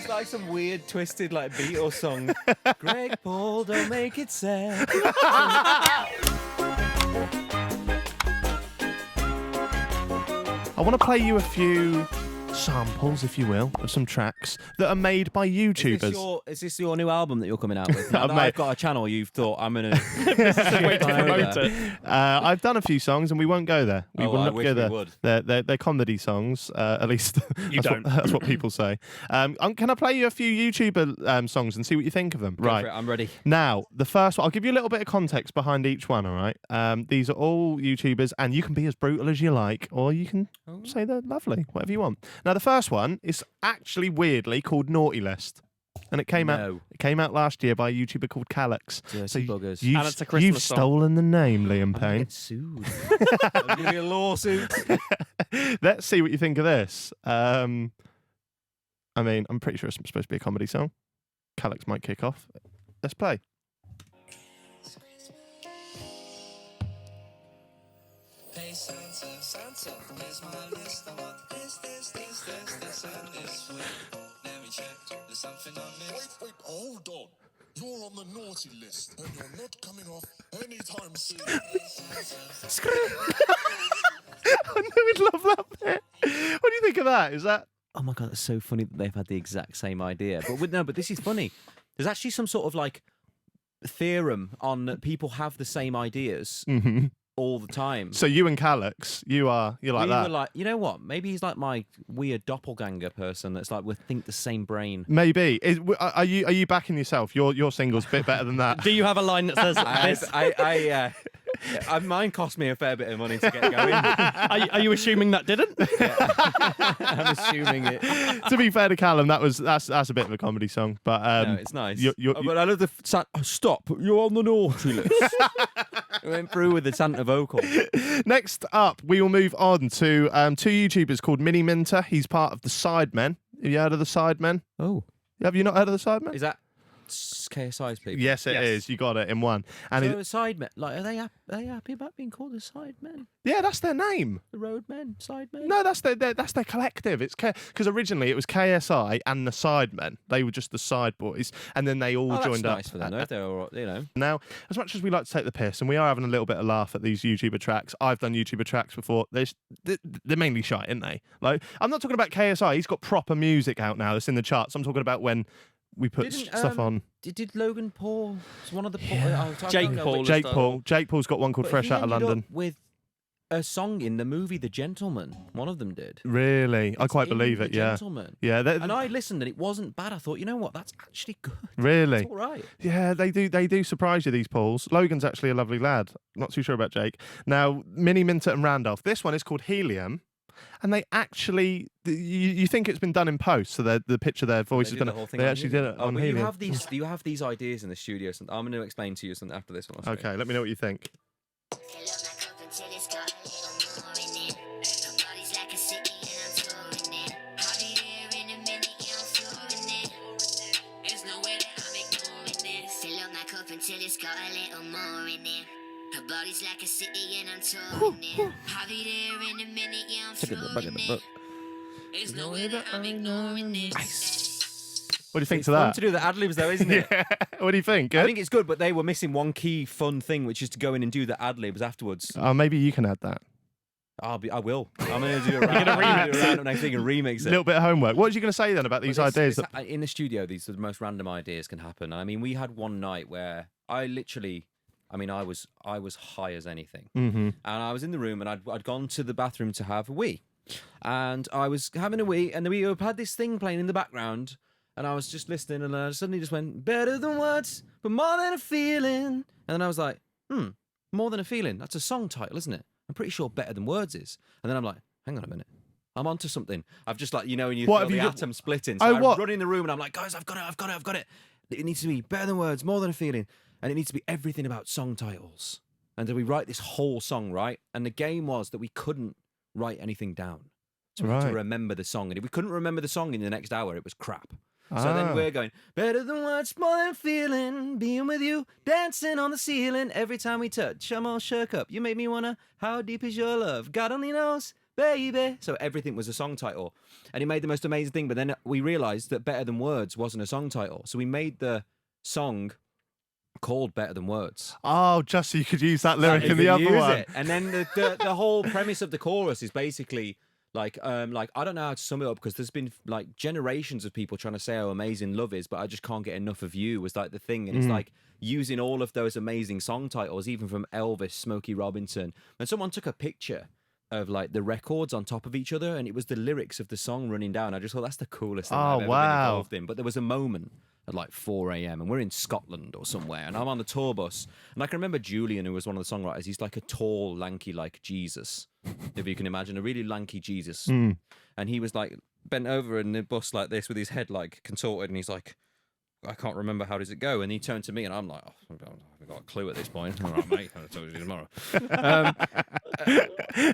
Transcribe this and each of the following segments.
like some weird, twisted, like Beatles song. Greg Paul, don't make it sad. I want to play you a few samples, if you will, of some tracks that are made by YouTubers. Is this your new album that you're coming out with? Now that Mate. I've got a channel, you've thought I'm going to... This is a way to promote it. I've done a few songs, and we won't go there. We Oh, will I not wish go we there. would. They're comedy songs, at least. You don't. That's what people say. Can I play you a few YouTuber songs and see what you think of them? Go for it, I'm ready. Now, the first one, I'll give you a little bit of context behind each one, all right? These are all YouTubers, and you can be as brutal as you like, or you can say they're lovely, whatever you want. Now, the first one is actually weirdly called Naughty List. And it came out last year by a YouTuber called Callux. Dirty buggers. You've, And it's a Christmas you've song. stolen the name, Liam I'm gonna Payne. get sued. I'm going to be a lawsuit. Let's see what you think of this. I mean, I'm pretty sure it's supposed to be a comedy song. Callux might kick off. Let's play. Hey Santa, Santa, here's my list. I want this, and this week. Let me check, there's something I missed. Wait, hold on. You're on the naughty list, and you're not coming off anytime soon. I knew we'd love that bit. What do you think of that? Is that... Oh my God, that's so funny that they've had the exact same idea. But this is funny. There's actually some sort of like theorem on that people have the same ideas all the time. So you and Callux, you're like we that. were like, you know what? Maybe he's like my weird doppelganger person that's like we think the same brain. Maybe. Are you backing yourself? Your single's a bit better than that. Do you have a line that says this? Mine cost me a fair bit of money to get going. Are you assuming that didn't? I'm assuming it. To be fair to Callum, that's a bit of a comedy song, but No, it's nice. you're- but I love the stop. You're on the naughty list. We went through with the Santa vocal. Next up, we will move on to two YouTubers called Miniminter. He's part of the Sidemen. Have you heard of the Sidemen? Oh, Have you not heard of the Sidemen? is that KSI's people? Yes, it is. You got it in one. And So sidemen, like, are they happy about being called the sidemen? yeah, that's their name. The roadmen, sidemen? No, that's their collective. It's because originally it was KSI and the Sidemen. They were just the Side Boys, and then they all Oh, joined that's up. nice for them, though, if they're all right, you know. Now, as much as we like to take the piss, and we are having a little bit of laugh at these YouTuber tracks, I've done YouTuber tracks before. They're mainly shite, aren't they? Like, I'm not talking about KSI. He's got proper music out now that's in the charts. I'm talking about when we put stuff on. Did Logan Paul? Was one of the Jake Paul. Jake Paul's got one called Fresh Out of London. With a song in the movie The Gentleman. One of them did. Really? I It's quite in believe it, The yeah. Gentleman. Yeah, And I listened and it wasn't bad. I thought, you know what? That's actually good. really? It's all right. Yeah, they do surprise you, these Pauls. Logan's actually a lovely lad. Not too sure about Jake. Now, Miniminter and Randolph. This one is called Helium. And they actually, you think it's been done in post, so the pitch of their voice They has did been. the whole thing They on actually Helium. did it on but Helium. you have these ideas in the studio. So I'm going to explain to you something after this one. Okay, let me know what you think. Until it's got a little more in it. Her body's like a city and I'm touring it. I'll be there in a minute, yeah, I'm flowing it. There's no way that I'm ignoring this. What do you think It's to fun that? to do the ad libs though, isn't it? Yeah. What do you think? I Good? think it's good, but they were missing one key fun thing, which is to go in and do the ad libs afterwards. Maybe you can add that. I will. I'm going to do a round next week and remix A it. little bit of homework. What was you going to say then about these But ideas? in the studio, these are the most random ideas can happen. I mean, we had one night where I was high as anything, and I was in the room and I'd gone to the bathroom to have a wee, and I was having a wee, and we had this thing playing in the background, and I was just listening, and I suddenly just went, better than words, but more than a feeling, and then I was like, more than a feeling. That's a song title, isn't it? I'm pretty sure Better Than Words is. And then I'm like, hang on a minute. I'm onto something. I've just like, you know, when you feel the atom splitting. So I run in the room and I'm like, guys, I've got it. It needs to be better than words, more than a feeling. And it needs to be everything about song titles. And then we write this whole song, right? And the game was that we couldn't write anything down. So we had to remember the song. And if we couldn't remember the song in the next hour, it was crap. So then we're going, better than words, more than feeling, being with you, dancing on the ceiling. Every time we touch, I'm all shook up. You make me wanna, how deep is your love? God only knows, baby. So everything was a song title. And he made the most amazing thing. But then we realised that Better Than Words wasn't a song title. So we made the song called Better Than Words. Oh, just so you could use that lyric You in the could other use one. it. And then the whole premise of the chorus is basically like I don't know how to sum it up, because there's been like generations of people trying to say how amazing love is, but I just can't get enough of you was like the thing. And it's like using all of those amazing song titles, even from Elvis, Smokey Robinson. And someone took a picture of like the records on top of each other, and it was the lyrics of the song running down. I just thought that's the coolest thing I've ever been involved in. But there was a moment at like 4 a.m. and we're in Scotland or somewhere, and I'm on the tour bus, and I can remember Julian, who was one of the songwriters. He's like a tall, lanky, like Jesus, if you can imagine, a really lanky Jesus. And he was like bent over in the bus like this with his head like contorted, and he's like, I can't remember, how does it go? And he turned to me, and I'm like, oh, I've got a clue at this point. All right, mate, I'll tell you tomorrow.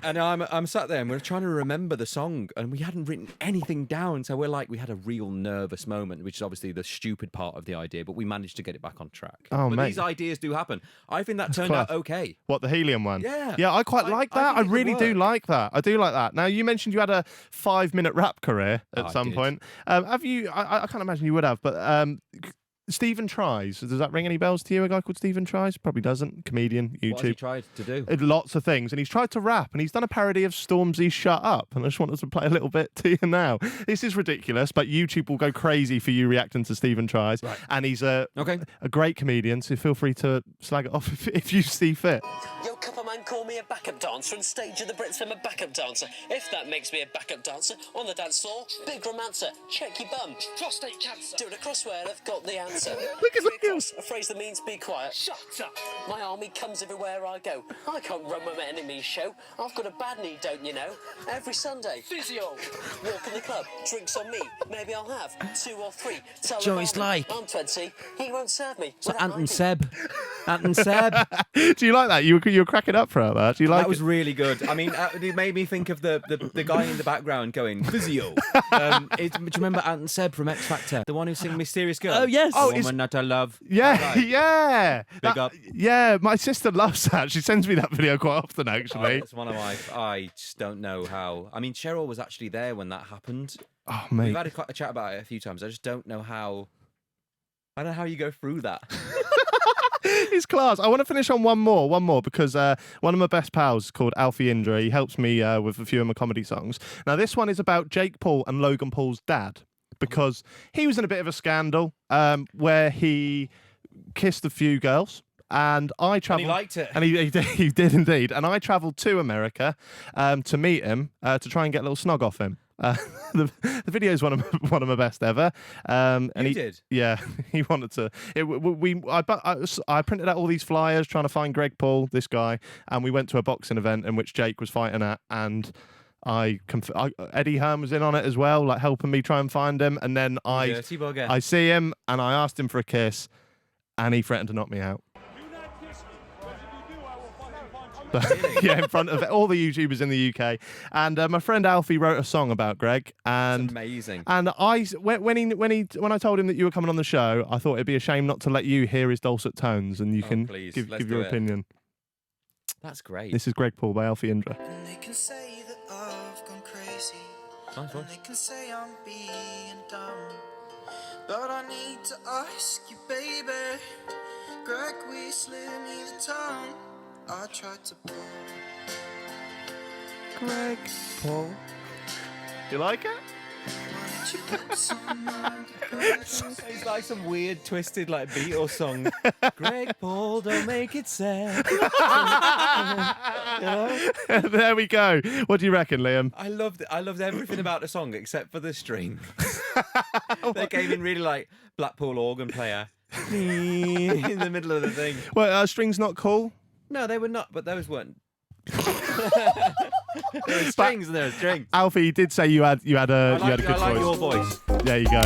And I'm sat there, and we're trying to remember the song, and we hadn't written anything down. So we had a real nervous moment, which is obviously the stupid part of the idea, but we managed to get it back on track. Oh, but mate. these ideas do happen. I think that turned out okay. What, the Helium one? Yeah. Yeah, I quite like that. I think it really do worked. like that. I do like that. Now, you mentioned you had a 5-minute rap career at I some did. point. Have you? I can't imagine you would have, but StephenTries. Does that ring any bells to you? A guy called StephenTries? Probably doesn't. Comedian, YouTube. What has he tried to do? Lots of things, and he's tried to rap, and he's done a parody of Stormzy Shut Up, and I just wanted to play a little bit to you now. This is ridiculous, but YouTube will go crazy for you reacting to StephenTries, and he's a great comedian, so feel free to slag it off if you see fit. Yo, cuppa man, call me a backup dancer, and stage of the Brits I'm a backup dancer. If that makes me a backup dancer on the dance floor, big romancer, check your bum, prostate cancer, doing a crossword, I've got the answer. Look at him. A phrase that means be quiet. Shut up. My army comes everywhere I go. I can't run with my enemy's show. I've got a bad knee, don't you know? Every Sunday, physio. Walk in the club, drinks on me. Maybe I'll have 2 or 3. Tell Joey's the barman, like- I'm 20. He won't serve me. So without Ant and ID. Seb. Ant and Seb. Do you like that? You were cracking up for that. Do you like That was it? really good. I mean, it made me think of the guy in the background going, physio. Do you remember Ant and Seb from X Factor? The one who sang Mysterious Girl? Oh, yes. The Oh, woman that I love. Yeah, That guy. yeah. Big up. Yeah, my sister loves that. She sends me that video quite often, actually. It's one of my. I just don't know how. I mean, Cheryl was actually there when that happened. Oh, mate. We've had a chat about it a few times. I just don't know how. I don't know how you go through that. It's class. I want to finish on one more, because one of my best pals is called Alfie Indra. He helps me with a few of my comedy songs. Now, this one is about Jake Paul and Logan Paul's dad, because he was in a bit of a scandal where he kissed a few girls. And I travelled. he liked it. And he did indeed. And I travelled to America to meet him to try and get a little snog off him. The video is one of my best ever. And You he did? Yeah, he wanted to. I printed out all these flyers trying to find Greg Paul, this guy, and we went to a boxing event in which Jake was fighting at, and Eddie Hearn was in on it as well, like helping me try and find him. And then Dirty bugger. I see him, and I asked him for a kiss, and he threatened to knock me out. Yeah, in front of all the YouTubers in the UK. And my friend Alfie wrote a song about Greg, and It's amazing. and when I told him that you were coming on the show, I thought it'd be a shame not to let you hear his dulcet tones, and you can please, give let's your do it. opinion. That's great. This is Greg Paul by Alfie Indra. And they can say that I've gone crazy. Nice voice. And they can say I'm being dumb. But I need to ask you, baby. Greg, we slid me the tongue. I tried to pull. Greg Paul. You like it? Why did you put some on the ground? It's like some weird twisted like Beatles song. Greg Paul, don't make it sad. There we go. What do you reckon, Liam? I loved everything about the song except for the string. They came in really like Blackpool organ player in the middle of the thing. Well, string's not cool. No, they were not, but those weren't. There were strings and there were strings. Alfie, you did say you had a I good like voice. your voice. There you go.